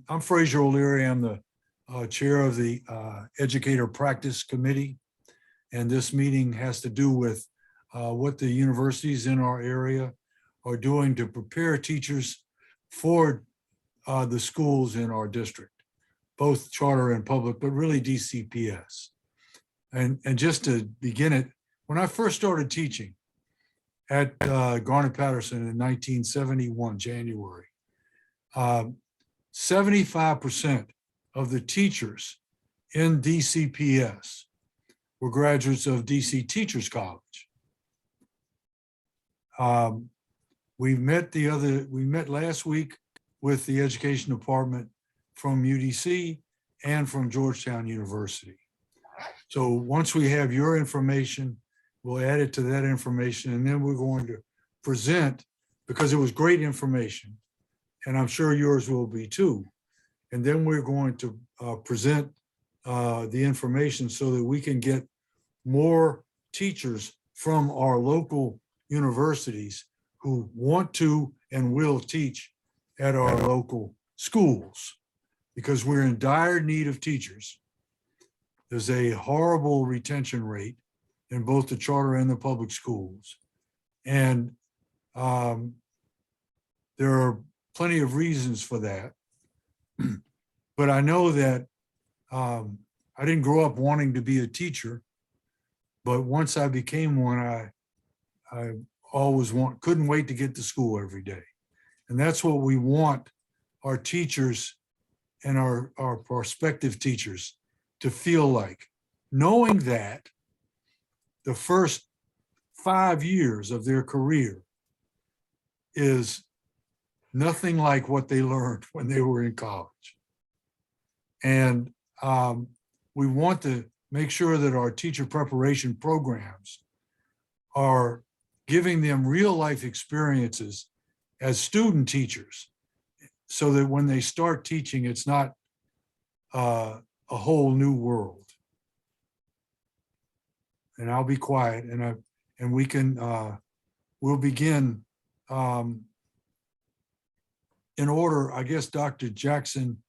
I'm Fraser O'Leary. I'm the chair of the Educator Practice Committee. And this meeting has to do with what the universities in our area are doing to prepare teachers for the schools in our district, both charter and public, but really DCPS. And just to begin it, when I first started teaching at Garnet-Patterson in 1971, January, 75% of the teachers in DCPS were graduates of DC Teachers College. We met last week with the education department from UDC and from Georgetown University. So once we have your information, we'll add it to that information, and then we're going to present, because it was great information, and I'm sure yours will be too. And then we're going to present the information so that we can get more teachers from our local universities who want to and will teach at our local schools, because we're in dire need of teachers. There's a horrible retention rate in both the charter and the public schools. And there are plenty of reasons for that. But I know that I didn't grow up wanting to be a teacher, but once I became one, I always couldn't wait to get to school every day. And that's what we want our teachers and our prospective teachers to feel like, knowing that the first 5 years of their career is nothing like what they learned when they were in college. And we want to make sure that our teacher preparation programs are giving them real life experiences as student teachers, so that when they start teaching, it's not a whole new world. And I'll be quiet, and we can we'll begin in order. I guess Dr. Jackson,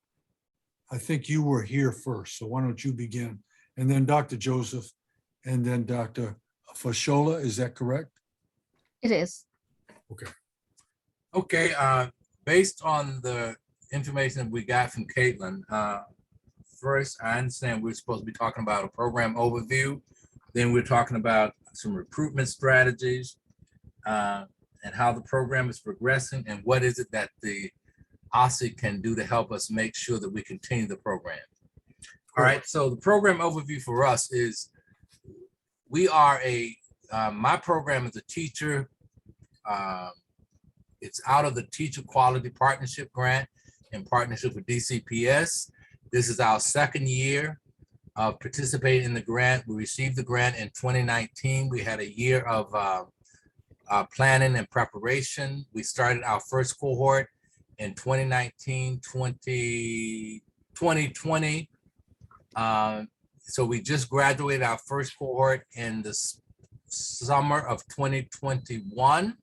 I think you were here first, so why don't you begin? And then Dr. Joseph, and then Dr. Fashola, is that correct? It is. Okay. Okay, based on the information that we got from Caitlin, first, I understand we're supposed to be talking about a program overview. Then we're talking about some recruitment strategies and how the program is progressing, and what is it that the OSSE can do to help us make sure that we continue the program. All right, so the program overview for us is, we are my program is a teacher. It's out of the Teacher Quality Partnership Grant in partnership with DCPS. This is our second year of participating in the grant. We received the grant in 2019. We had a year of planning and preparation. We started our first cohort in 2019, 2020. So we just graduated our first cohort in the summer of 2021.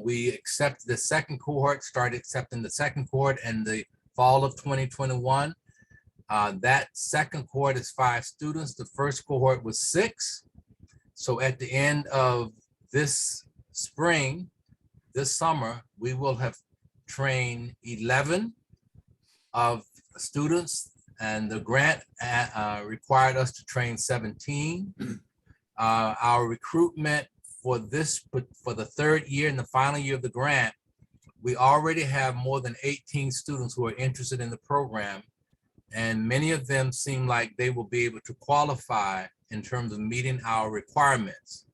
We accepted the second cohort, started accepting the second cohort in the fall of 2021. That second cohort is 5 students. The first cohort was 6. So at the end of this spring, this summer, we will have trained 11 of students, and the grant required us to train 17. Our recruitment for the third year and the final year of the grant, we already have more than 18 students who are interested in the program, and many of them seem like they will be able to qualify in terms of meeting our requirements.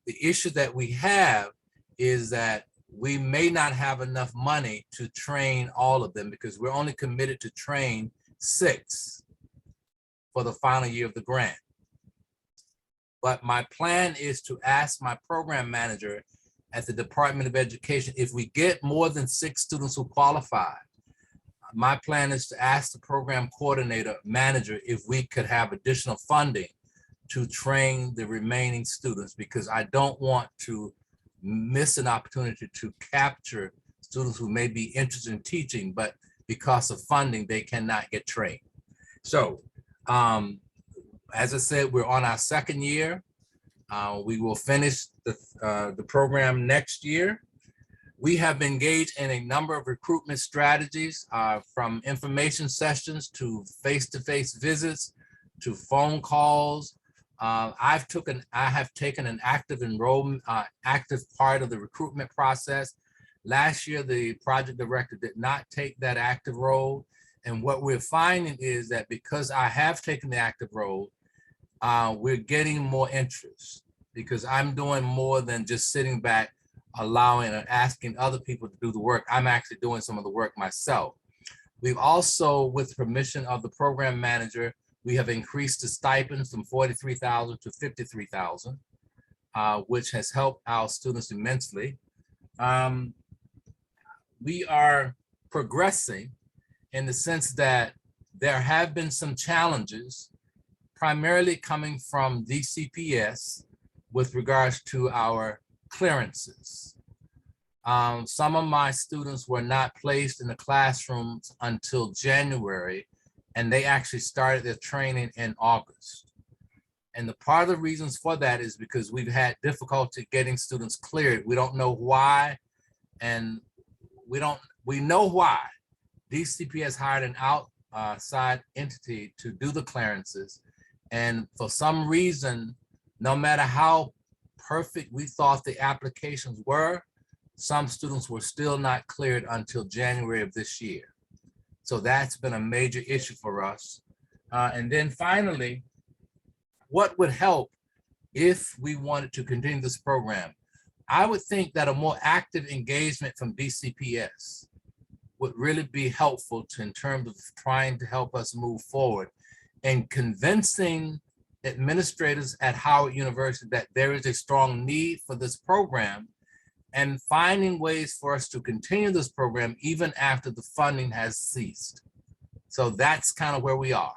The issue that we have is that we may not have enough money to train all of them, because we're only committed to train 6 for the final year of the grant. But my plan is to ask my program manager at the Department of Education, if we get more than 6 students who qualify, my plan is to ask the program coordinator manager if we could have additional funding to train the remaining students, because I don't want to miss an opportunity to capture students who may be interested in teaching, but because of funding, they cannot get trained. So as I said, we're on our second year. We will finish the program next year. We have been engaged in a number of recruitment strategies, from information sessions to face-to-face visits to phone calls. I have taken an active enrollment, active part of the recruitment process. Last year, the project director did not take that active role. And what we're finding is that because I have taken the active role, we're getting more interest because I'm doing more than just sitting back, allowing and asking other people to do the work. I'm actually doing some of the work myself. We've also, with permission of the program manager, we have increased the stipend from $43,000 to $53,000, which has helped our students immensely. We are progressing in the sense that there have been some challenges, primarily coming from DCPS with regards to our clearances. Some of my students were not placed in the classrooms until January, and they actually started their training in August. And the part of the reasons for that is because we've had difficulty getting students cleared. We don't know why, and we know why. DCPS hired an outside entity to do the clearances, and for some reason, no matter how perfect we thought the applications were, some students were still not cleared until January of this year. So that's been a major issue for us. And then finally, what would help if we wanted to continue this program? I would think that a more active engagement from DCPS would really be helpful in terms of trying to help us move forward and convincing administrators at Howard University that there is a strong need for this program and finding ways for us to continue this program even after the funding has ceased. So that's kind of where we are.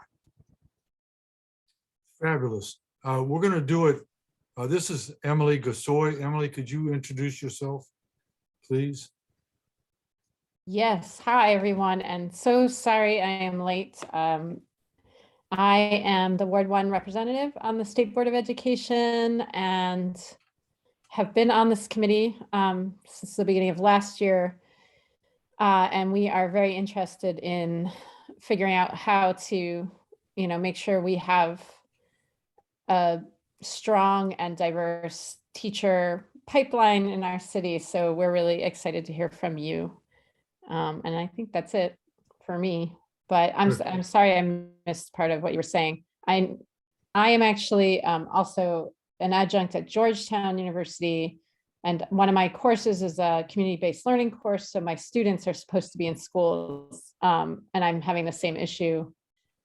Fabulous. We're going to do it. This is Emily Gasoy. Emily, could you introduce yourself, please? Yes. Hi, everyone. And so sorry I am late. I am the Ward 1 representative on the State Board of Education and have been on this committee since the beginning of last year. And we are very interested in figuring out how to, make sure we have a strong and diverse teacher pipeline in our city. So we're really excited to hear from you. And I think that's it for me. But I'm sorry I missed part of what you were saying. I am actually also an adjunct at Georgetown University, and one of my courses is a community-based learning course. So my students are supposed to be in schools, and I'm having the same issue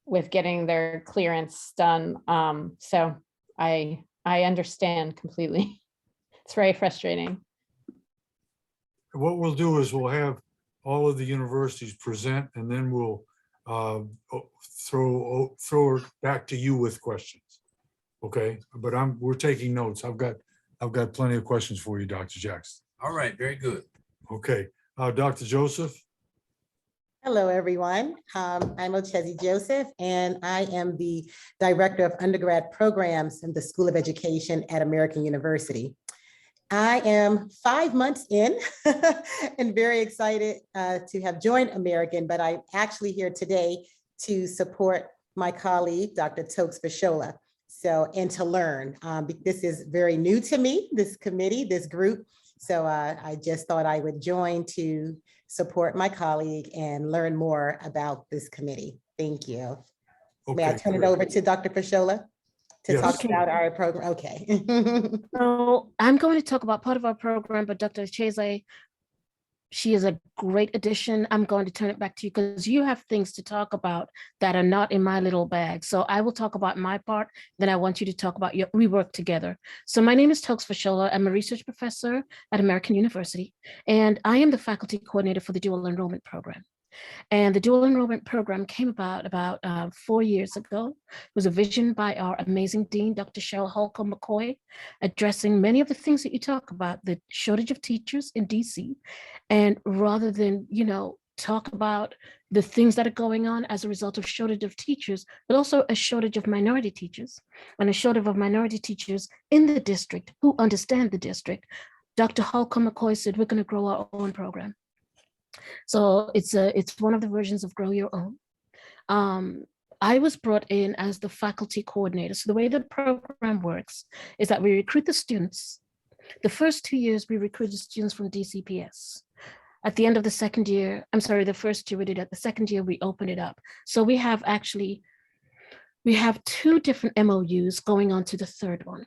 with getting their clearance done. So I understand completely. It's very frustrating. What we'll do is we'll have all of the universities present, and then we'll throw it back to you with questions. Okay, but we're taking notes. I've got plenty of questions for you, Dr. Jackson. All right, very good. Okay, Dr. Joseph. Hello, everyone. I'm Ochezi Joseph, and I am the Director of Undergrad Programs in the School of Education at American University. I am 5 months in and very excited to have joined American, but I'm actually here today to support my colleague, Dr. Tokes Fashola, and to learn. This is very new to me, this committee, this group. So I just thought I would join to support my colleague and learn more about this committee. Thank you. Okay, may I turn it over to Dr. Fashola to talk about our program? Okay. So I'm going to talk about part of our program, but Dr. Cheze, she is a great addition. I'm going to turn it back to you because you have things to talk about that are not in my little bag. So I will talk about my part. Then I want you to talk about we work together. So my name is Tokes Fashola. I'm a research professor at American University, and I am the faculty coordinator for the dual enrollment program. And the dual enrollment program came about 4 years ago. It was a vision by our amazing dean, Dr. Cheryl Holcomb McCoy, addressing many of the things that you talk about, the shortage of teachers in DC. And rather than, talk about the things that are going on as a result of shortage of teachers, but also a shortage of minority teachers and a shortage of minority teachers in the district who understand the district. Dr. Holcomb McCoy said, we're going to grow our own program. So it's one of the versions of Grow Your Own. I was brought in as the faculty coordinator. So the way the program works is that we recruit the students. The first 2 years, we recruited students from DCPS. At the end of the second year, I'm sorry, the first year we did it. The second year, we opened it up. So we have 2 different MOUs going on to the third one.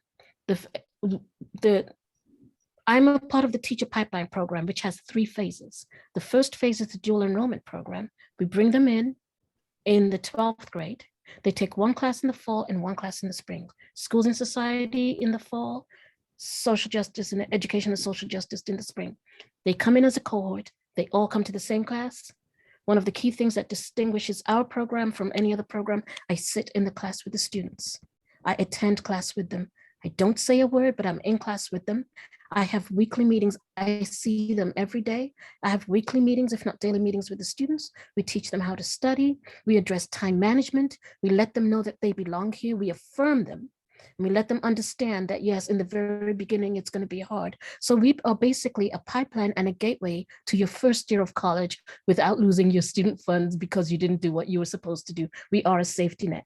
I'm a part of the teacher pipeline program, which has 3 phases. The first phase is the dual enrollment program. We bring them in the 12th grade. They take 1 class in the fall and 1 class in the spring. Schools and society in the fall, social justice and education and social justice in the spring. They come in as a cohort. They all come to the same class. One of the key things that distinguishes our program from any other program, I sit in the class with the students. I attend class with them. I don't say a word, but I'm in class with them. I have weekly meetings. I see them every day. I have weekly meetings, if not daily meetings with the students. We teach them how to study. We address time management. We let them know that they belong here. We affirm them. And we let them understand that, yes, in the very beginning, it's going to be hard. So we are basically a pipeline and a gateway to your first year of college without losing your student funds because you didn't do what you were supposed to do. We are a safety net.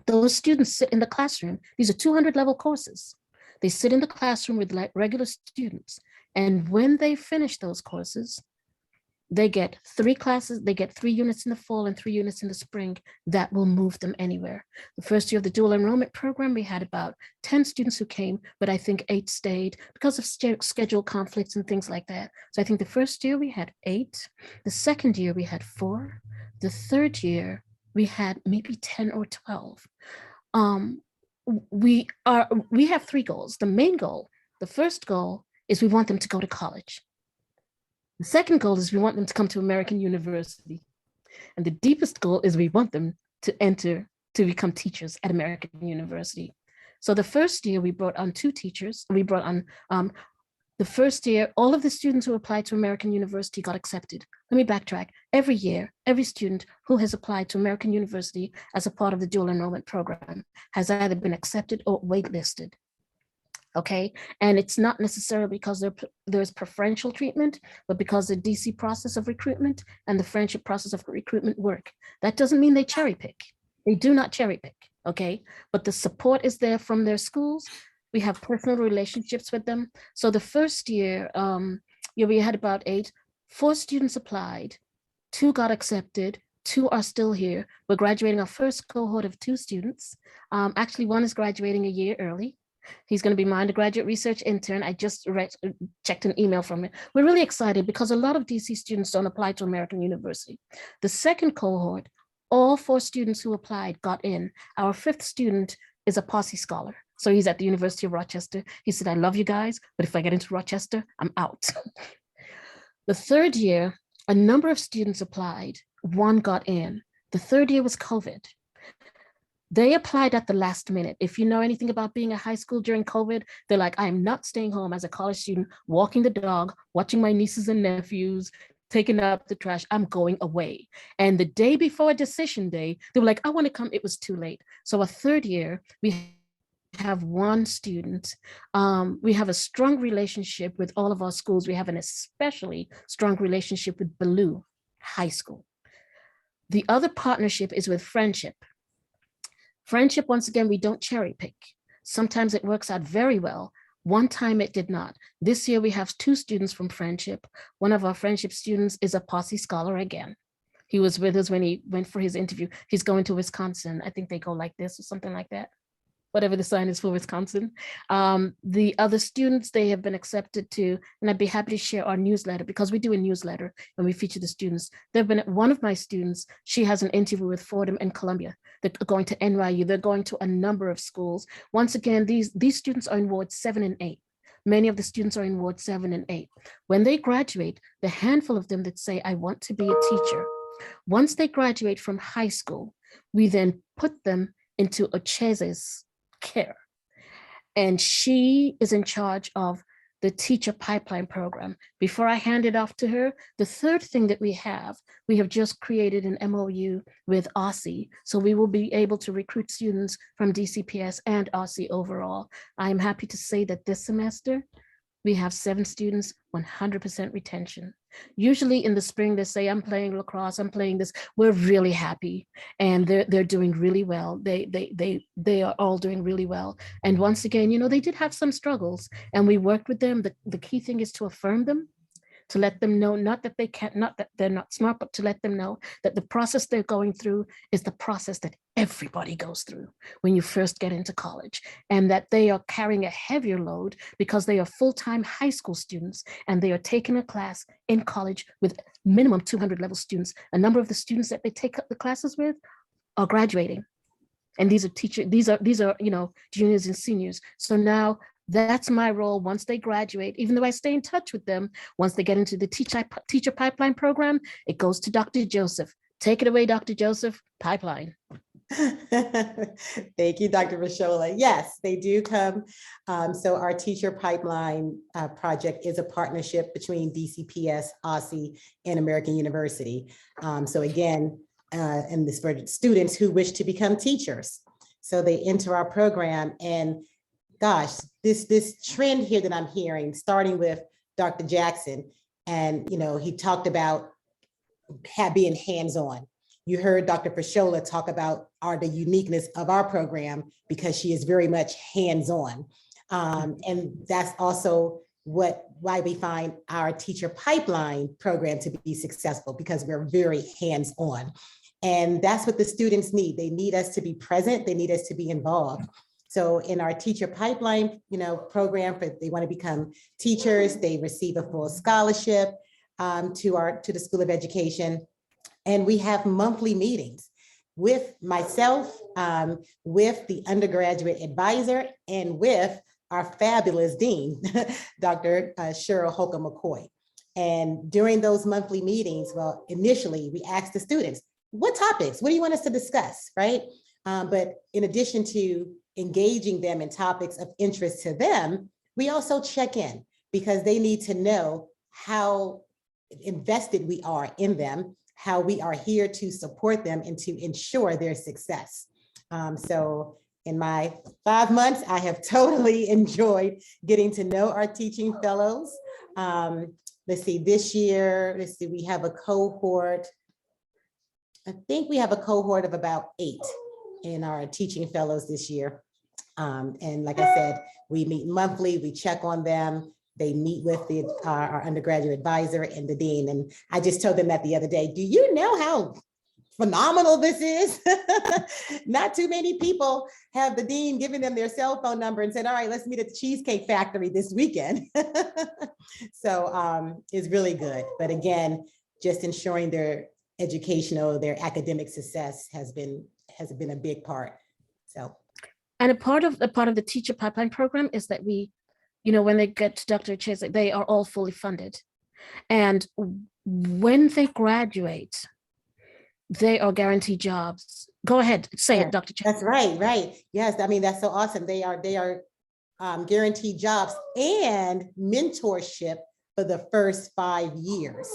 Those students sit in the classroom. These are 200 level courses. They sit in the classroom with regular students. And when they finish those courses, they get 3 classes, they get 3 units in the fall and 3 units in the spring that will move them anywhere. The first year of the dual enrollment program, we had about 10 students who came, but I think 8 stayed because of schedule conflicts and things like that. So I think the first year we had 8, the second year we had 4, the third year we had maybe 10 or 12. We have 3 goals. The main goal, the first goal is we want them to go to college. The second goal is we want them to come to American University. And the deepest goal is we want them to become teachers at American University. So the first year we brought on 2 teachers. We brought on the first year, all of the students who applied to American University got accepted. Let me backtrack. Every year, every student who has applied to American University as a part of the dual enrollment program has either been accepted or waitlisted. Okay, and it's not necessarily because there's preferential treatment, but because the DC process of recruitment and the friendship process of recruitment work. That doesn't mean they cherry pick. They do not cherry pick, okay? But the support is there from their schools. We have personal relationships with them. So the first year, we had about 8, 4 students applied, 2 got accepted, 2 are still here. We're graduating our first cohort of 2 students. Actually, 1 is graduating a year early. He's going to be my undergraduate research intern. I just checked an email from him. We're really excited because a lot of DC students don't apply to American University. The second cohort, all 4 students who applied got in. Our 5th student is a Posse scholar. So he's at the University of Rochester. He said, I love you guys, but if I get into Rochester, I'm out. The third year, a number of students applied. 1 got in. The third year was COVID. They applied at the last minute. If you know anything about being a high school during COVID, they're like, I am not staying home as a college student, walking the dog, watching my nieces and nephews, taking up the trash. I'm going away. And the day before decision day, they were like, I want to come. It was too late. So a third year, we have 1 student. We have a strong relationship with all of our schools. We have an especially strong relationship with Ballou High School. The other partnership is with Friendship. Friendship, once again, we don't cherry pick. Sometimes it works out very well. One time it did not. This year we have 2 students from Friendship. One of our Friendship students is a Posse scholar again. He was with us when he went for his interview. He's going to Wisconsin. I think they go like this or something like that. Whatever the sign is for Wisconsin. The other students, they have been accepted to, and I'd be happy to share our newsletter because we do a newsletter and we feature the students. There've been one of my students, she has an interview with Fordham and Columbia. They're going to NYU. They're going to a number of schools. Once again, these students are in wards 7 and 8. Many of the students are in wards 7 and 8. When they graduate, the handful of them that say, I want to be a teacher. Once they graduate from high school, we then put them into Ocheze's care. And she is in charge of the teacher pipeline program. Before I hand it off to her, the third thing that we have just created an MOU with OSSE. So we will be able to recruit students from DCPS and OSSE overall. I'm happy to say that this semester, we have 7 students, 100% retention. Usually in the spring, they say, I'm playing lacrosse, I'm playing this. We're really happy and they're doing really well. They are all doing really well. And once again, you know, they did have some struggles and we worked with them. The key thing is to affirm them, to let them know, not that they can't, not that they're not smart, but to let them know that the process they're going through is the process that everybody goes through when you first get into college, and that they are carrying a heavier load because they are full-time high school students and they are taking a class in college with minimum 200 level students. A number of the students that they take up the classes with are graduating. And these are, you know, juniors and seniors. So now that's my role once they graduate, even though I stay in touch with them. Once they get into the teacher pipeline program, it goes to Dr. Joseph. Take it away, Dr. Joseph, pipeline. Thank you, Dr. Rashola. Yes, they do come. So our teacher pipeline project is a partnership between DCPS, OSSE, and American University. So again, and this for students who wish to become teachers. So they enter our program, and gosh, this trend here that I'm hearing, starting with Dr. Jackson, and you know, he talked about being hands-on. You heard Dr. Fashola talk about the uniqueness of our program because she is very much hands-on. And that's also why we find our teacher pipeline program to be successful, because we're very hands-on. And that's what the students need. They need us to be present. They need us to be involved. So in our teacher pipeline, you know, program, they want to become teachers, they receive a full scholarship to the School of Education. And we have monthly meetings with myself, with the undergraduate advisor, and with our fabulous dean, Dr. Cheryl Holcomb McCoy. And during those monthly meetings, well, initially we asked the students, what topics, what do you want us to discuss, right? But in addition to engaging them in topics of interest to them, we also check in because they need to know how invested we are in them, how we are here to support them and to ensure their success. So in my 5 months, I have totally enjoyed getting to know our teaching fellows. Let's see, this year, we have a cohort. I think we have a cohort of about 8 in our teaching fellows this year. And like I said, we meet monthly, we check on them. They meet with our undergraduate advisor and the dean. And I just told them that the other day, do you know how phenomenal this is? Not too many people have the dean giving them their cell phone number and said, all right, let's meet at the Cheesecake Factory this weekend. So it's really good. But again, just ensuring their their academic success has been a big part. So. And a part of the teacher pipeline program is that we, you know, when they get to Dr. Chase, they are all fully funded. And when they graduate, they are guaranteed jobs. Go ahead, say it, Dr. Chase. That's right. Yes, I mean, that's so awesome. They are guaranteed jobs and mentorship for the first 5 years.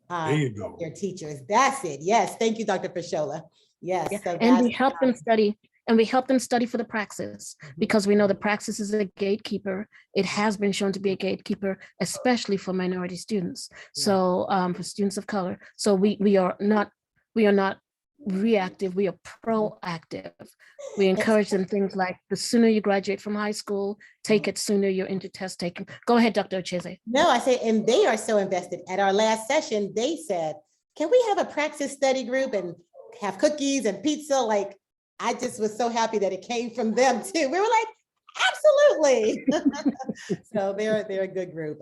There you go. Their teachers. That's it. Yes. Thank you, Dr. Fashola. Yes. Yeah. So and we help them study. And we help them study for the praxis because we know the praxis is a gatekeeper. It has been shown to be a gatekeeper, especially for minority students. Yeah. So for students of color. So we are not reactive, we are proactive. We encourage them things like the sooner you graduate from high school, take it sooner you're into test taking. Go ahead, Dr. Ocheze. No, I say, and they are so invested. At our last session, they said, can we have a praxis study group and have cookies and pizza? Like, I just was so happy that it came from them too. We were like, absolutely. So they're a good group.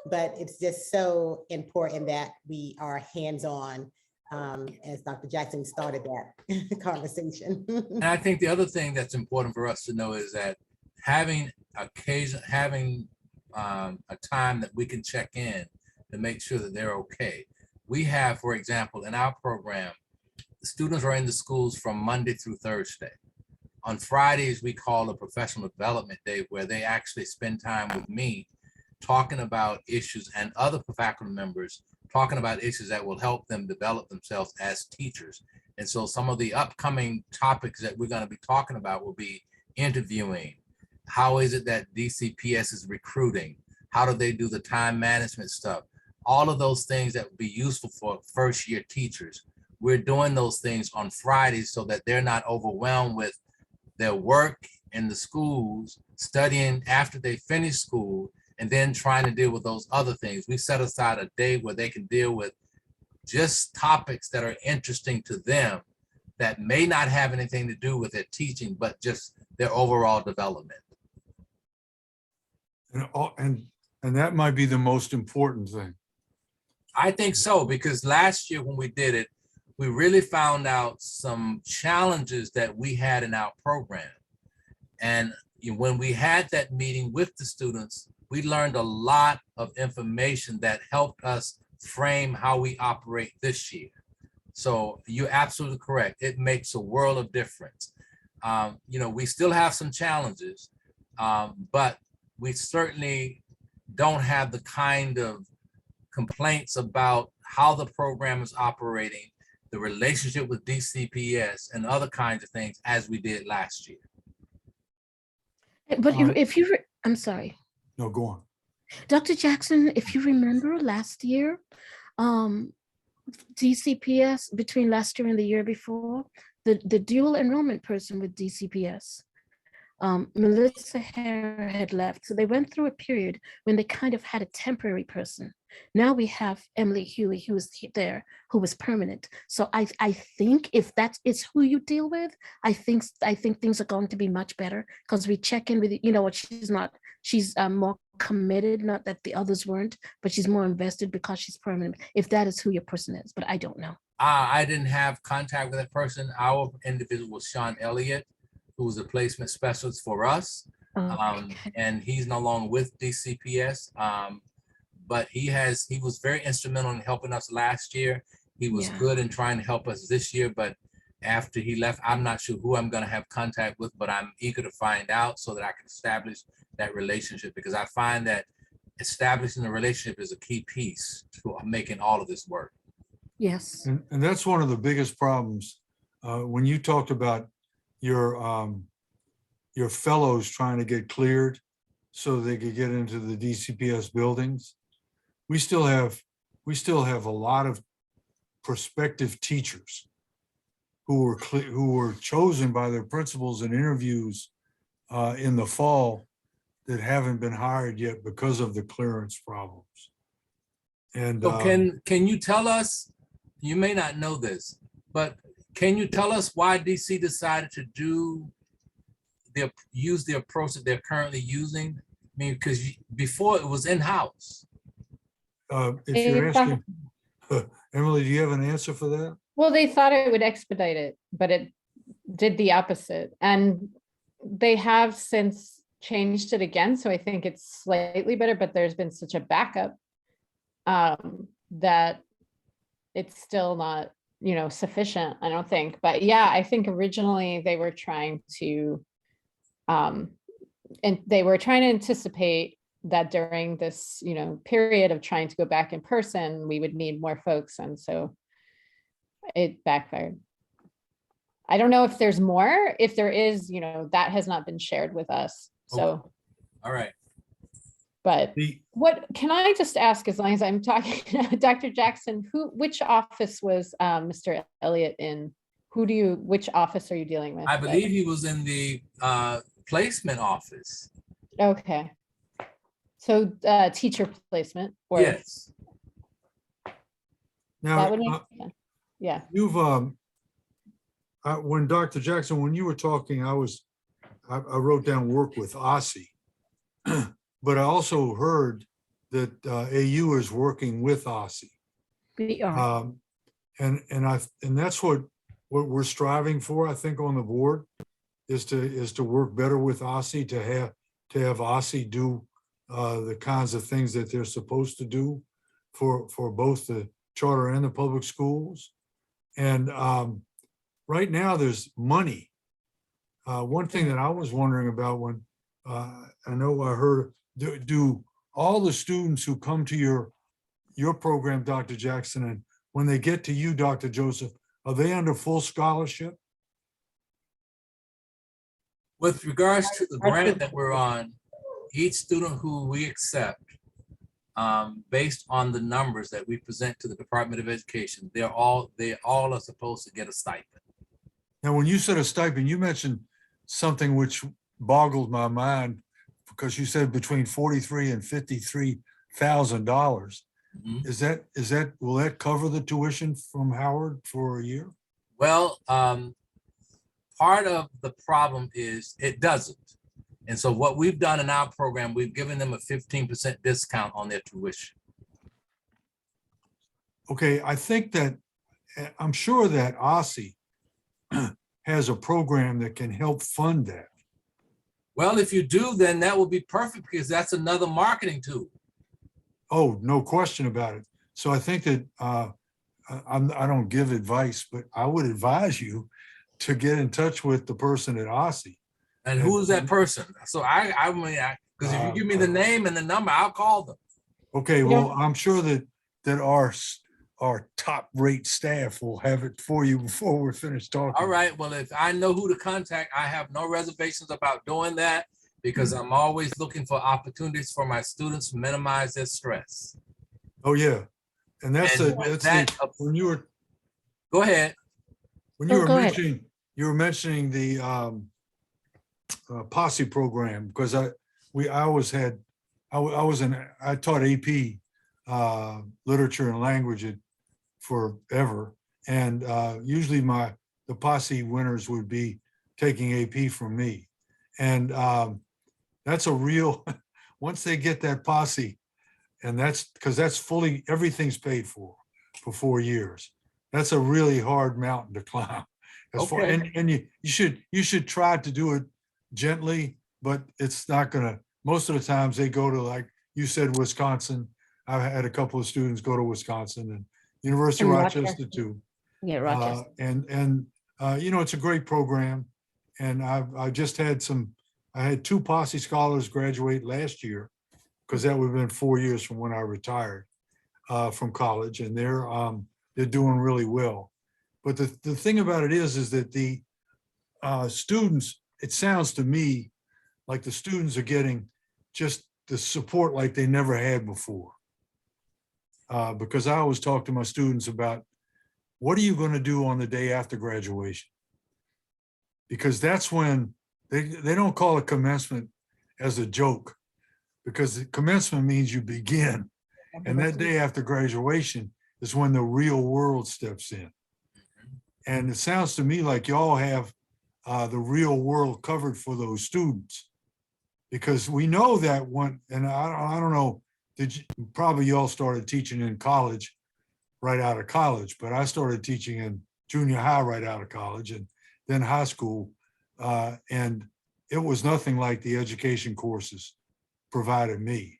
But it's just so important that we are hands-on, as Dr. Jackson started that conversation. And I think the other thing that's important for us to know is that having a time that we can check in to make sure that they're okay. We have, for example, in our program, the students are in the schools from Monday through Thursday. On Fridays, we call a professional development day where they actually spend time with me talking about issues, and other faculty members talking about issues that will help them develop themselves as teachers. And so some of the upcoming topics that we're going to be talking about will be interviewing. How is it that DCPS is recruiting? How do they do the time management stuff? All of those things that would be useful for first year teachers. We're doing those things on Fridays so that they're not overwhelmed with their work in the schools, studying after they finish school, and then trying to deal with those other things. We set aside a day where they can deal with just topics that are interesting to them that may not have anything to do with their teaching, but just their overall development. And that might be the most important thing. I think so, because last year when we did it, we really found out some challenges that we had in our program. And when we had that meeting with the students, we learned a lot of information that helped us frame how we operate this year. So you're absolutely correct. It makes a world of difference. We still have some challenges, but we certainly don't have the kind of complaints about how the program is operating, the relationship with DCPS, and other kinds of things as we did last year. But I'm sorry. No, go on. Dr. Jackson, if you remember last year, DCPS, between last year and the year before, the dual enrollment person with DCPS, Melissa Hare had left. So they went through a period when they kind of had a temporary person. Now we have Emily Huey, who was there, who was permanent. So I think if that is who you deal with, I think things are going to be much better, because we check in with, what she's more committed, not that the others weren't, but she's more invested because she's permanent. If that is who your person is, but I don't know. I didn't have contact with that person. Our individual was Sean Elliott, who was a placement specialist for us. And he's no longer with DCPS. But he was very instrumental in helping us last year. He was good in trying to help us this year, but after he left, I'm not sure who I'm going to have contact with, but I'm eager to find out so that I can establish that relationship, because I find that establishing a relationship is a key piece to making all of this work. Yes. And that's one of the biggest problems. When you talked about your fellows trying to get cleared so they could get into the DCPS buildings, we still have a lot of prospective teachers who were chosen by their principals in interviews in the fall that haven't been hired yet because of the clearance problems. And so can you tell us, you may not know this, but can you tell us why DC decided to use the approach that they're currently using? I mean, because before it was in-house. if you're asking, Emily, do you have an answer for that? Well, they thought it would expedite it, but it did the opposite. And they have since changed it again. So I think it's slightly better, but there's been such a backup that it's still not, sufficient, I don't think. But yeah, I think originally they were trying to, anticipate that during this, period of trying to go back in person, we would need more folks. And so it backfired. I don't know if there's more. If there is, that has not been shared with us. So, Okay. All right. But what can I just ask, as long as I'm talking, Dr. Jackson, which office was Mr. Elliott in? Which office are you dealing with? I believe he was in the placement office. Okay. So teacher placement. Or Yes. Now, that would make sense. Yeah. you've when Dr. Jackson, when you were talking, I wrote down work with OSSI, but I also heard that AU is working with OSSI. We are. And that's what we're striving for, I think, on the board, is to work better with OSSI, to have OSSI do the kinds of things that they're supposed to do for both the charter and the public schools. And right now there's money. One thing that I was wondering about when I know I heard, do all the students who come to your program, Dr. Jackson, and when they get to you, Dr. Joseph, are they under full scholarship? With regards to the I grant think- that we're on, each student who we accept, based on the numbers that we present to the Department of Education, they all are supposed to get a stipend. Now, when you said a stipend, you mentioned something which boggled my mind because you said between $43,000 and $53,000. Mhm. Is that, will that cover the tuition from Howard for a year? Well, part of the problem is it doesn't. And so what we've done in our program, we've given them a 15% discount on their tuition. Okay, I think that, I'm sure that OSSI has a program that can help fund that. Well, if you do, then that will be perfect because that's another marketing tool. Oh, no question about it. So I think that I don't give advice, but I would advise you to get in touch with the person at OSSI. And who is that person? So I mean, because if you give me the name and the number, I'll call them. Okay, well, I'm sure that our top rate staff will have it for you before we're finished talking. All right, well, if I know who to contact, I have no reservations about doing that because I'm always looking for opportunities for my students to minimize their stress. Oh, yeah. And that's And with that, when you were go ahead. Go ahead. mentioning the posse program, because I taught AP literature and language forever. And usually the posse winners would be taking AP from me. And that's a real, once they get that posse, and that's because everything's paid for 4 years. That's a really hard mountain to climb. Okay. And you should try to do it gently, but it's not gonna, most of the times they go to, like you said, Wisconsin. I've had a couple of students go to Wisconsin and University of And Rochester Rochester. too. Yeah, Rochester. It's a great program. And I just had I had 2 posse scholars graduate last year because that would have been 4 years from when I retired from college, and they're doing really well. But the thing about it is that the students, it sounds to me like the students are getting just the support like they never had before. Because I always talk to my students about, what are you going to do on the day after graduation? Because that's when they don't call it commencement as a joke, because commencement means you begin. And that day after graduation is when the real world steps in. And it sounds to me like y'all have the real world covered for those students. Because we know that one, and I don't know, probably y'all started teaching in college, right out of college, but I started teaching in junior high right out of college and then high school. And it was nothing like the education courses provided me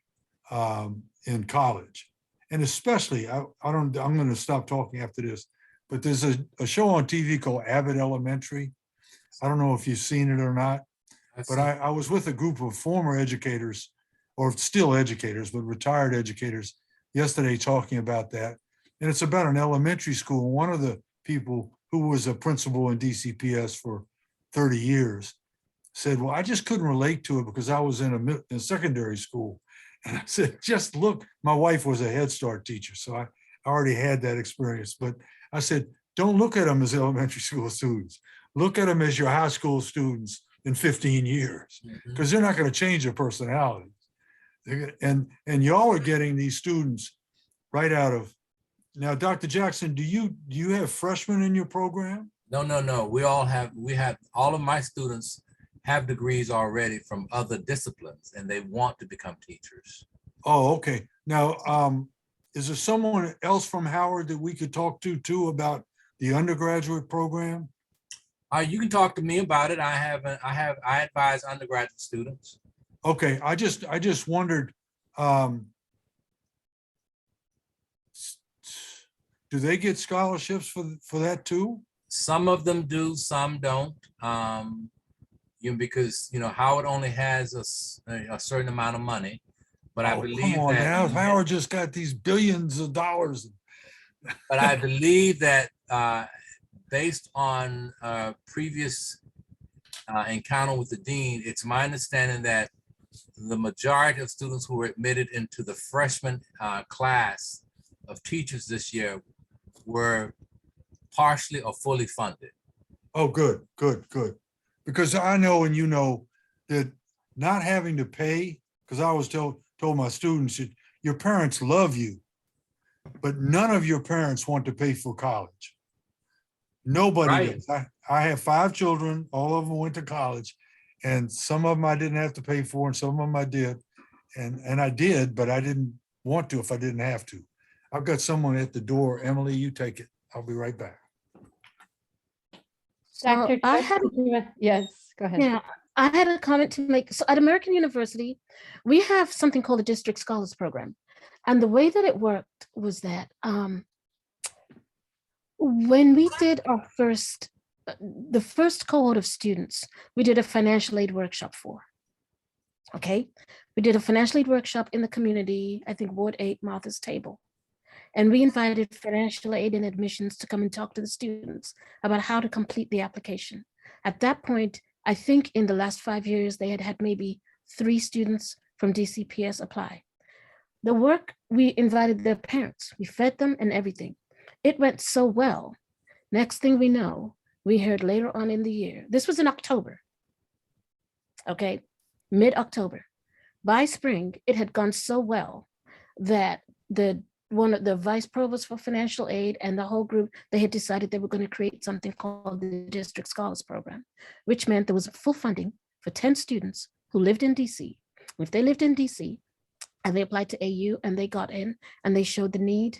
in college. And especially, I'm going to stop talking after this, but there's a show on TV called Abbott Elementary. I don't know if you've seen it or not, but I was with a group of former educators, or still educators, but retired educators yesterday talking about that. And it's about an elementary school. One of the people who was a principal in DCPS for 30 years said, well, I just couldn't relate to it because I was in a secondary school. And I said, just look, my wife was a Head Start teacher, so I already had that experience. But I said, don't look at them as elementary school students. Look at them as your high school students in 15 years, because they're not going to change their personalities. And y'all are getting these students right out of, now, Dr. Jackson, do you have freshmen in your program? No. We have all of my students have degrees already from other disciplines and they want to become teachers. Oh, okay. Now, is there someone else from Howard that we could talk to too about the undergraduate program? You can talk to me about it. I advise undergraduate students. Okay, I just wondered, do they get scholarships for that too? Some of them do, some don't. Because Howard only has a certain amount of money. But I Oh, believe come on now, that, Howard just got these billions of dollars. but I believe that based on previous encounter with the dean, it's my understanding that the majority of students who were admitted into the freshman class of teachers this year were partially or fully funded. Oh, good, good, good. Because I know, and you know, that not having to pay, because I was told my students that your parents love you, but none of your parents want to pay for college. Nobody Right. does. I have 5 children, all of them went to college, and some of them I didn't have to pay for, and some of them I did. And I did, but I didn't want to if I didn't have to. I've got someone at the door. Emily, you take it. I'll be right back. So Dr. I Joseph, had, yes, go ahead. yeah, I had a comment to make. So at American University, we have something called the District Scholars Program. And the way that it worked was that when we did our the first cohort of students, we did a financial aid workshop for. Okay, we did a financial aid workshop in the community, I think Ward 8, Martha's Table. And we invited financial aid and admissions to come and talk to the students about how to complete the application. At that point, I think in the last 5 years, they had had maybe 3 students from DCPS apply. The work, we invited their parents, we fed them and everything. It went so well. Next thing we know, we heard later on in the year, this was in October, okay, mid-October. By spring, it had gone so well that one of the vice provosts for financial aid and the whole group, they had decided they were going to create something called the District Scholars Program, which meant there was full funding for 10 students who lived in DC. If they lived in DC and they applied to AU and they got in and they showed the need,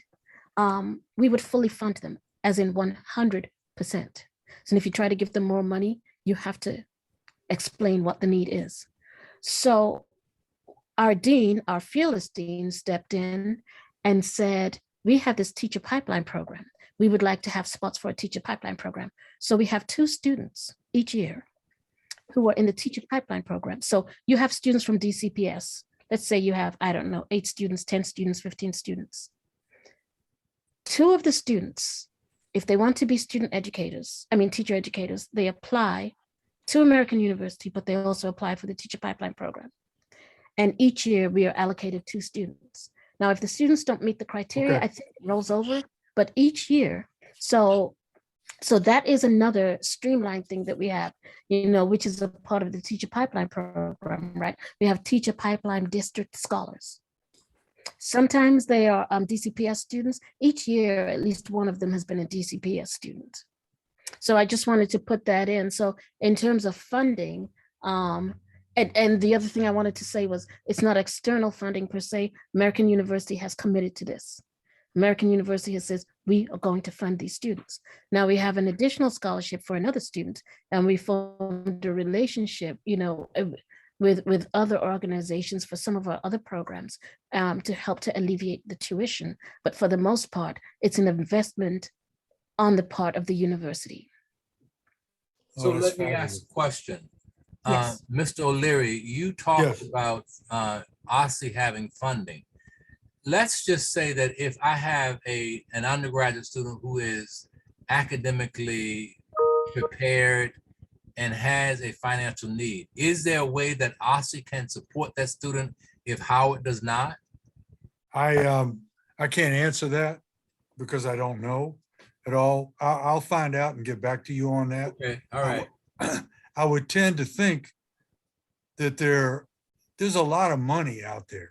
we would fully fund them, as in 100%. So if you try to give them more money, you have to explain what the need is. So our dean, our fearless dean, stepped in and said, we have this teacher pipeline program. We would like to have spots for a teacher pipeline program. So we have 2 students each year who are in the teacher pipeline program. So you have students from DCPS. Let's say you have, I don't know, 8 students, 10 students, 15 students. 2 of the students, if they want to be teacher educators, they apply to American University, but they also apply for the teacher pipeline program. And each year we are allocated 2 students. Now, if the students don't meet the criteria, Okay. I think it rolls over, but each year, so that is another streamlined thing that we have, which is a part of the teacher pipeline program, right? We have teacher pipeline district scholars. Sometimes they are DCPS students. Each year, at least one of them has been a DCPS student. So I just wanted to put that in. So in terms of funding, and the other thing I wanted to say was it's not external funding per se. American University has committed to this. American University has says, we are going to fund these students. Now we have an additional scholarship for another student, and we formed a relationship, with other organizations for some of our other programs to help to alleviate the tuition. But for the most part, it's an investment on the part of the university. So Oh, that's let me ask a question. Yes. Mr. O'Leary, you talked Yes. about OSSE having funding. Let's just say that if I have an undergraduate student who is academically prepared and has a financial need, is there a way that OSSE can support that student if Howard does not? I can't answer that because I don't know at all. I'll find out and get back to you on that. Okay, all right. I would tend to think that there's a lot of money out there,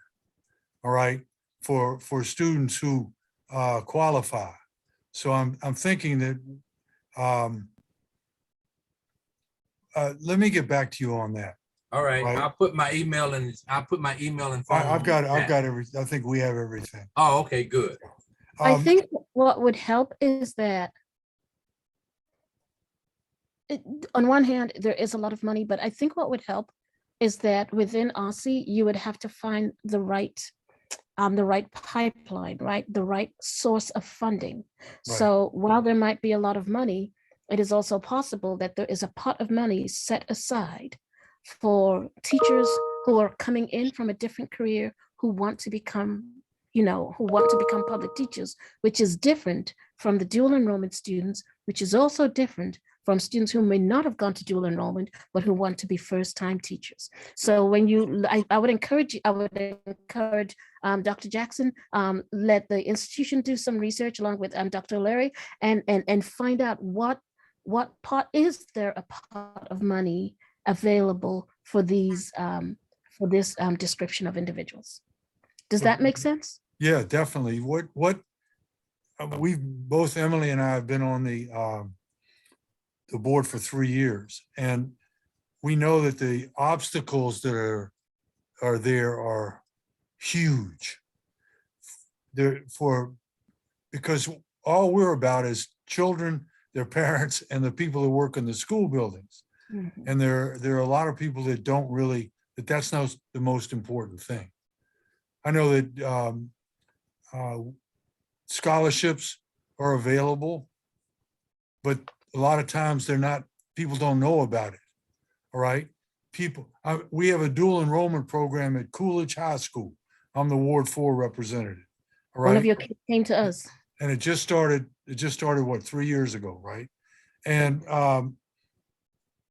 all right, for students who qualify. So I'm thinking that let me get back to you on that. All right, Right. I'll put my email in. I'll put my email and phone. I've got number in the chat. everything. I think we have everything. Oh, okay, good. I think what would help is that on one hand, there is a lot of money, but I think what would help is that within OSSE, you would have to find the right pipeline, right? The right source of funding. Right. So while there might be a lot of money, it is also possible that there is a pot of money set aside for teachers who are coming in from a different career, who want to become, who want to become public teachers, which is different from the dual enrollment students, which is also different from students who may not have gone to dual enrollment, but who want to be first-time teachers. So when I would encourage Dr. Jackson, let the institution do some research along with Dr. Larry and find out what part is there a pot of money available for these for this description of individuals. Does that make sense? Yeah, definitely. We've both, Emily and I, have been on the board for 3 years, and we know that the obstacles that are there are huge. Because all we're about is children, their parents, and the people that work in the school buildings. Mhm. And there are a lot of people that don't really, that's not the most important thing. I know that scholarships are available, but a lot of times people don't know about it. All right. We have a dual enrollment program at Coolidge High School. I'm the Ward 4 representative. All right. One of your kids came to us. And it just started what, 3 years ago, right? And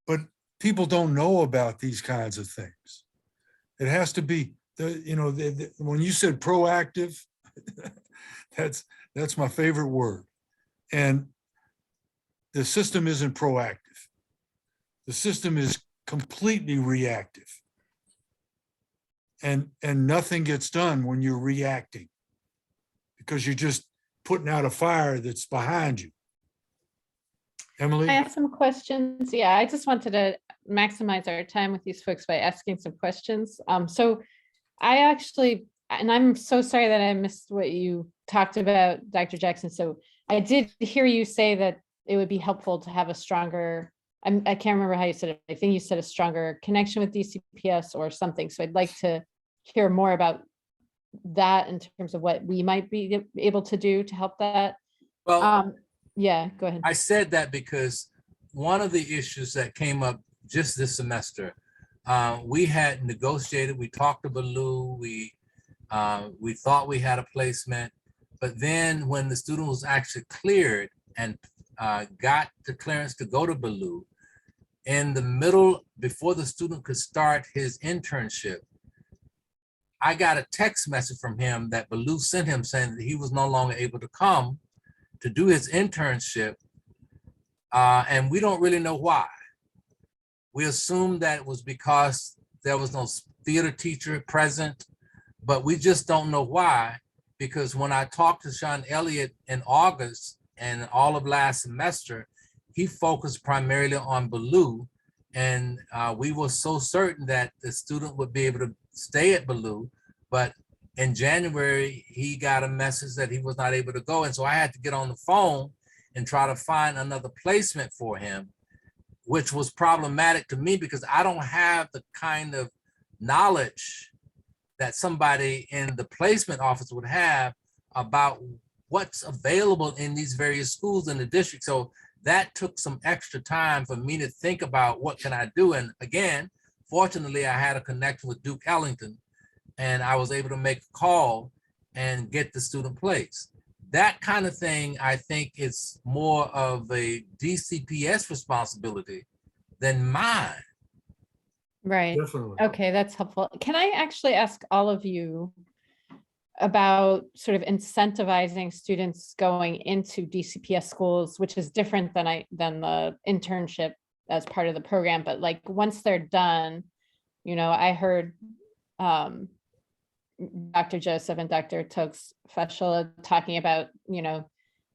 but people don't know about these kinds of things. It has to be when you said proactive, that's my favorite word. And the system isn't proactive. The system is completely reactive. And nothing gets done when you're reacting, because you're just putting out a fire that's behind you. Emily? I have some questions. Yeah, I just wanted to maximize our time with these folks by asking some questions. So I actually, and I'm so sorry that I missed what you talked about, Dr. Jackson. So I did hear you say that it would be helpful to have a stronger, I can't remember how you said it. I think you said a stronger connection with DCPS or something. So I'd like to hear more about that in terms of what we might be able to do to help that. Well, yeah, go ahead. I said that because one of the issues that came up just this semester, we had negotiated, we talked to Baloo, we thought we had a placement, but then when the student was actually cleared and got the clearance to go to Baloo, in the middle, before the student could start his internship, I got a text message from him that Baloo sent him saying that he was no longer able to come to do his internship, and we don't really know why. We assumed that it was because there was no theater teacher present, but we just don't know why, because when I talked to Sean Elliott in August and all of last semester, he focused primarily on Baloo, and we were so certain that the student would be able to stay at Baloo, but in January, he got a message that he was not able to go. And so I had to get on the phone and try to find another placement for him, which was problematic to me because I don't have the kind of knowledge that somebody in the placement office would have about what's available in these various schools in the district. So that took some extra time for me to think about what can I do. And again, fortunately, I had a connection with Duke Ellington, and I was able to make a call and get the student placed. That kind of thing, I think, is more of a DCPS responsibility than mine. Right. Definitely. Okay, that's helpful. Can I actually ask all of you about sort of incentivizing students going into DCPS schools, which is different than the internship as part of the program, but like once they're done, I heard Dr. Joseph and Dr. Tokes Feschel talking about,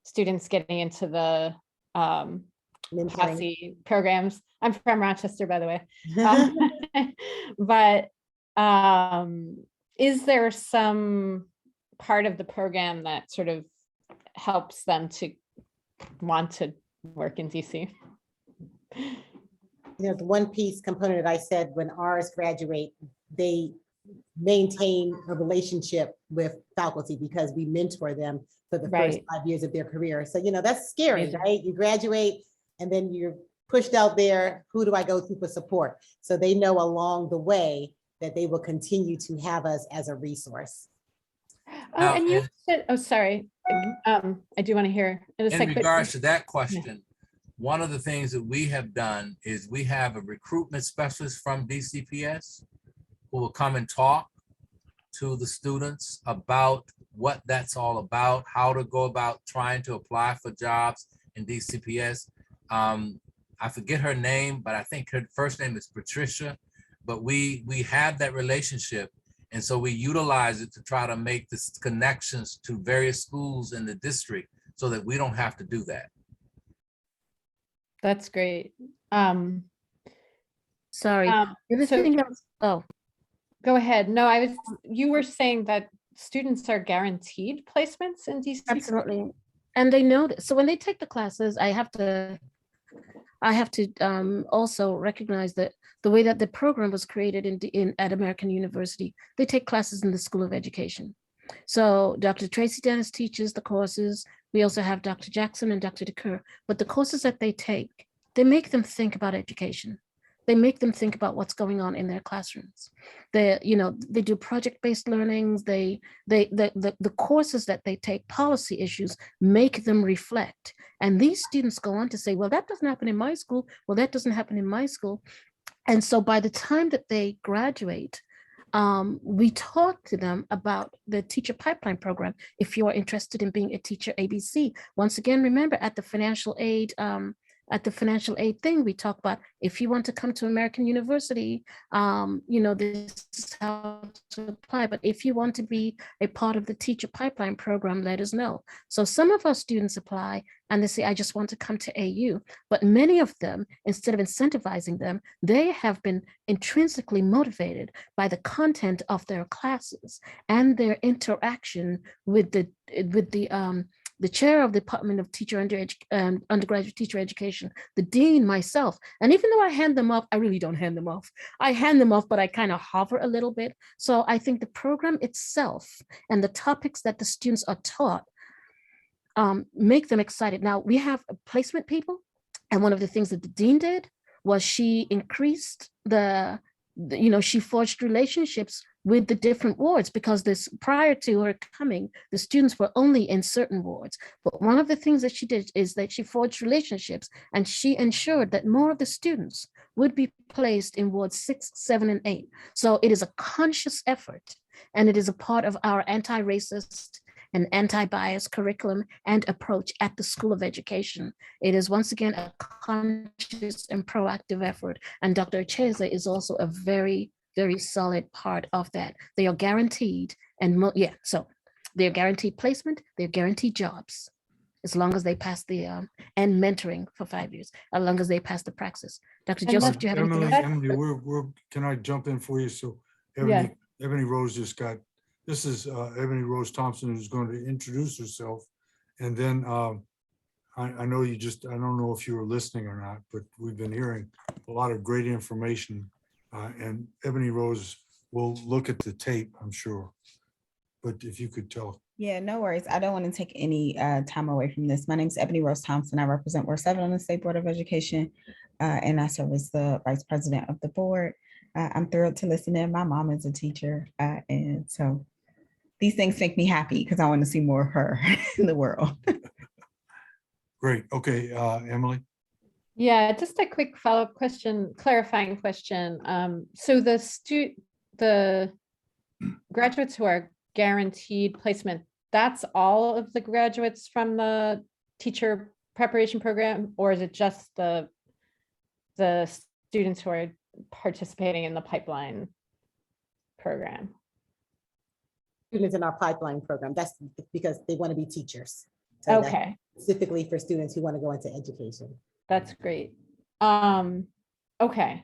students getting into the posse programs. I'm from Rochester, by the way. But is there some part of the program that sort of helps them to want to work in DC? There's one piece component that I said when ours graduate, they maintain a relationship with faculty because we mentor them for the first 5 years of their career. So, that's scary, Amazing. right? You graduate and then you're pushed out there. Who do I go to for support? So they know along the way that they will continue to have us as a resource. Oh, Now, and you in- said, oh, sorry. I do want to hear in a In sec, but regards to that question, one of the things that we have done is we have a recruitment specialist from DCPS who will come and talk to the students about what that's all about, how to go about trying to apply for jobs in DCPS. I forget her name, but I think her first name is Patricia. But we have that relationship, and so we utilize it to try to make this connections to various schools in the district so that we don't have to do that. that's great. Sorry. The other So thing else, oh, go ahead. No, you were saying that students are guaranteed placements in DC. absolutely. And they know that. So when they take the classes, I have to also recognize that the way that the program was created at American University, they take classes in the School of Education. So Dr. Tracy Dennis teaches the courses. We also have Dr. Jackson and Dr. DeCur, but the courses that they take, they make them think about education. They make them think about what's going on in their classrooms. They do project-based learnings. The courses that they take, policy issues, make them reflect. And these students go on to say, well, that doesn't happen in my school. Well, that doesn't happen in my school. And so by the time that they graduate, we talk to them about the teacher pipeline program. If you're interested in being a teacher ABC, once again, remember at the financial aid thing, we talk about if you want to come to American University, this is how to apply. But if you want to be a part of the teacher pipeline program, let us know. So some of our students apply and they say, I just want to come to AU. But many of them, instead of incentivizing them, they have been intrinsically motivated by the content of their classes and their interaction with the chair of the Department of Undergraduate Teacher Education, the dean, myself. And even though I hand them off, I really don't hand them off. I hand them off, but I kind of hover a little bit. So I think the program itself and the topics that the students are taught make them excited. Now we have placement people. And one of the things that the dean did was she increased she forged relationships with the different wards, because prior to her coming, the students were only in certain wards. But one of the things that she did is that she forged relationships and she ensured that more of the students would be placed in wards 6, 7, and 8. So it is a conscious effort, and it is a part of our anti-racist and anti-bias curriculum and approach at the School of Education. It is once again a conscious and proactive effort. And Dr. Cheze is also a very, very solid part of that. They are guaranteed, and so they're guaranteed placement, they're guaranteed jobs, as long as they pass the and mentoring for 5 years, as long as they pass the praxis. Dr. And Joseph, do you have anything Emily, else? can I jump in for you? So Yeah. Ebony Rose this is Ebony Rose Thompson, who's going to introduce herself. And then I know I don't know if you were listening or not, but we've been hearing a lot of great information. And Ebony Rose will look at the tape, I'm sure. But if you could tell. Yeah, no worries. I don't want to take any time away from this. My name is Ebony Rose Thompson. I represent Ward 7 on the State Board of Education, and I serve as the Vice President of the board. I'm thrilled to listen in. My mom is a teacher, and so these things make me happy because I want to see more of her in the world. Great. Okay, Emily. Yeah, just a quick follow-up question, clarifying question. So the graduates who are guaranteed placement, that's all of the graduates from the teacher preparation program, or is it just the students who are participating in the pipeline program? Students in our pipeline program, that's because they want to be teachers. So that's Okay, specifically for students who want to go into education. that's great. Okay,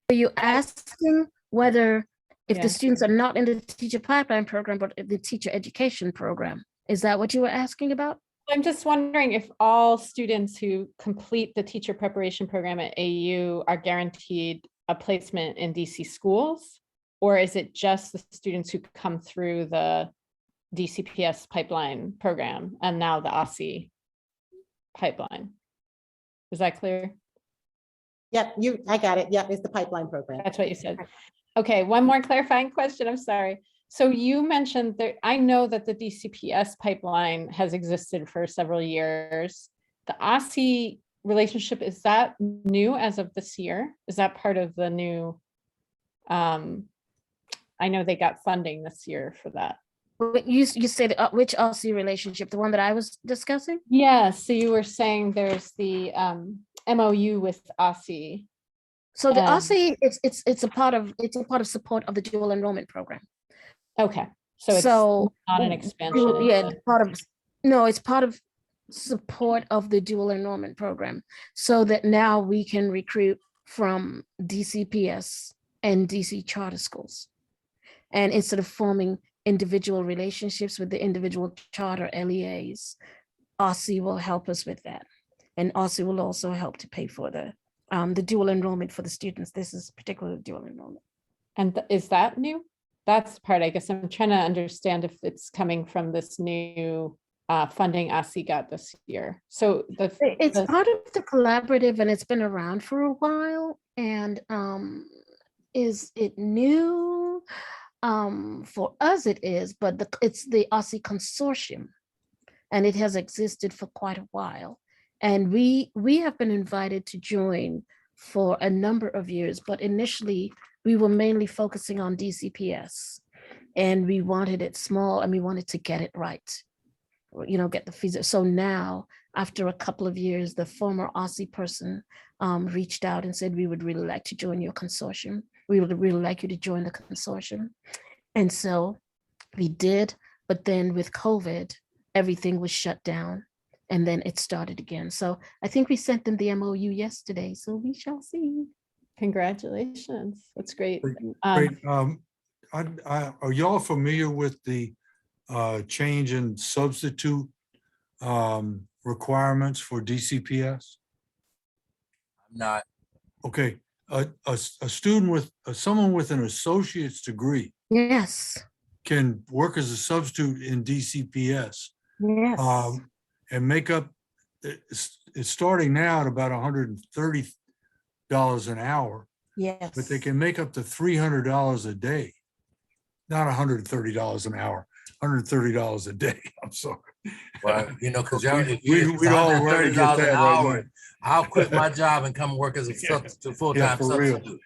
Are you asking whether if Yeah. the students are not in the teacher pipeline program, but in the teacher education program? Is that what you were asking about? I'm just wondering if all students who complete the teacher preparation program at AU are guaranteed a placement in DC schools, or is it just the students who come through the DCPS pipeline program and now the OSCE pipeline? Is that clear? Yep, I got it. Yep, it's the pipeline program. That's what you said. Okay, one more clarifying question. I'm sorry. So you mentioned that, I know that the DCPS pipeline has existed for several years. The OSSI relationship, is that new as of this year? Is that part of the new? I know they got funding this year for that. You said which LC relationship, the one that I was discussing? Yeah, so you were saying there's the MOU with OSSI. So the Um, OSSI, it's a part of support of the dual enrollment program. Okay, so it's So not an expansion. yeah, it's part of support of the dual enrollment program, so that now we can recruit from DCPS and DC charter schools. And instead of forming individual relationships with the individual charter LEAs, OSSI will help us with that. And OSSI will also help to pay for the dual enrollment for the students. This is particularly dual enrollment. And is that new? That's the part, I guess I'm trying to understand if it's coming from this new funding OSSI got this year. So It's part of the collaborative, and it's been around for a while. And is it new? For us it is, but it's the OSSI consortium, and it has existed for quite a while. And we have been invited to join for a number of years, but initially we were mainly focusing on DCPS, and we wanted it small, and we wanted to get it right, get the fees. So now, after a couple of years, the former OSSI person reached out and said, we would really like to join your consortium. We would really like you to join the consortium. And so we did, but then with COVID, everything was shut down, and then it started again. So I think we sent them the MOU yesterday, so we shall see. Congratulations, that's great. Great. Are y'all familiar with the change in substitute requirements for DCPS? I'm not. Okay, a student with someone with an associate's degree Yes, can work as a substitute in DCPS yes. and make up. It's starting now at about $130 an hour, Yes. but they can make up to $300 a day. Not $130 an hour, $130 a day. I'm sorry. Well, because We'd all rather get $130 that an right hour, now. I'll quit my job and come work as a substitute, full-time for real. substitute.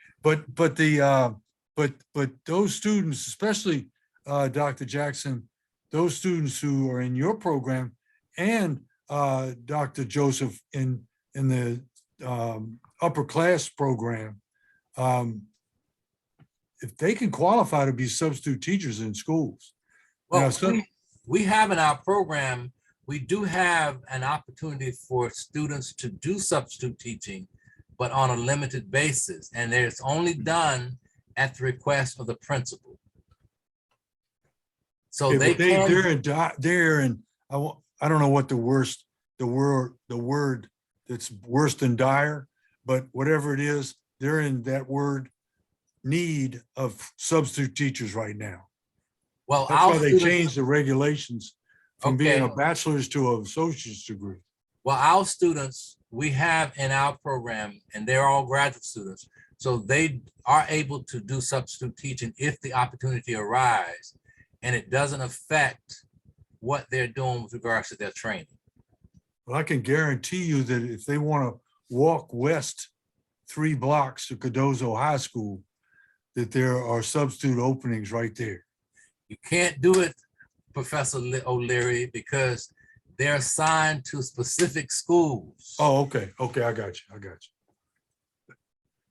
But those students, especially Dr. Jackson, those students who are in your program, and Dr. Joseph in the upper class program, if they can qualify to be substitute teachers in schools. Well, we have in our program, we do have an opportunity for students to do substitute teaching, but on a limited basis, and it's only done at the request of the principal. So Yeah, they but they're in, I don't know what the word that's worse than dire, but whatever it is, they're in that word need of substitute teachers right now. well, That's our why they students, changed the regulations from being a Okay. bachelor's to an associate's degree. well, our students, we have in our program, and they're all graduate students, so they are able to do substitute teaching if the opportunity arises, and it doesn't affect what they're doing with regards to their training. Well, I can guarantee you that if they want to walk west 3 blocks to Cardozo High School, that there are substitute openings right there. You can't do it, Professor O'Leary, because they're assigned to specific schools. Oh, okay. Okay, I got you.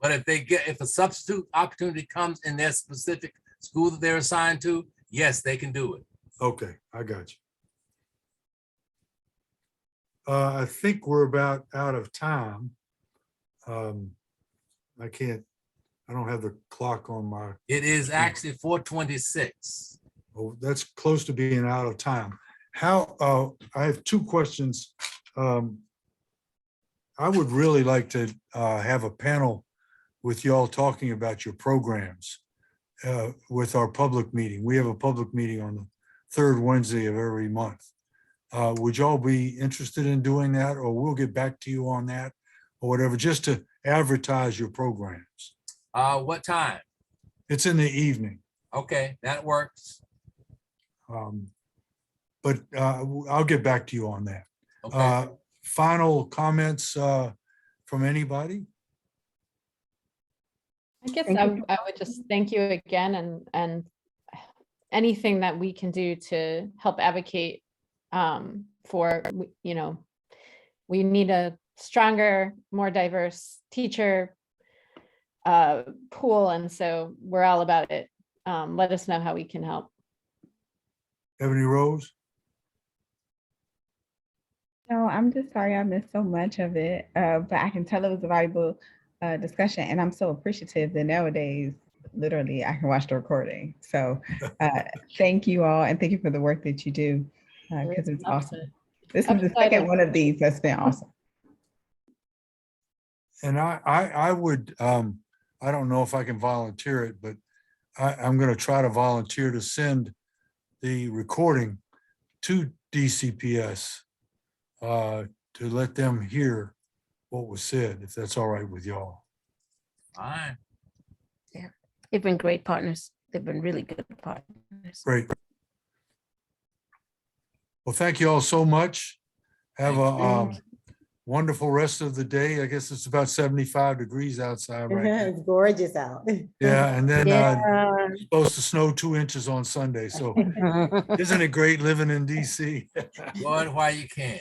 But if a substitute opportunity comes in their specific school that they're assigned to, yes, they can do it. Okay, I got you. I think we're about out of time. I don't have the clock on my, It is actually 4:26. oh, that's close to being out of time. I have 2 questions. I would really like to have a panel with y'all talking about your programs with our public meeting. We have a public meeting on the 3rd Wednesday of every month. Would y'all be interested in doing that, or we'll get back to you on that or whatever, just to advertise your programs? What time? It's in the evening. Okay, that works. But I'll get back to you on that. Okay, Final comments from anybody? I guess Thank you. I would just thank you again and anything that we can do to help advocate for, you know, we need a stronger, more diverse teacher pool. And so we're all about it. Let us know how we can help. Ebony Rose? No, I'm just sorry I missed so much of it, but I can tell it was a valuable discussion, and I'm so appreciative that nowadays, literally, I can watch the recording. So thank you all, and thank you for the work that you do, because it's awesome. This is the second one of these that's been awesome. And I would, I don't know if I can volunteer it, but I'm going to try to volunteer to send the recording to DCPS to let them hear what was said, if that's all right with y'all. fine. They've been great partners. They've been really good partners. Great. Well, thank you all so much. Have a wonderful rest of the day. I guess it's about 75 degrees outside right now. It's gorgeous out. Yeah, and then Yeah. it's supposed to snow 2 inches on Sunday. So isn't it great living in DC? Go ahead while you can.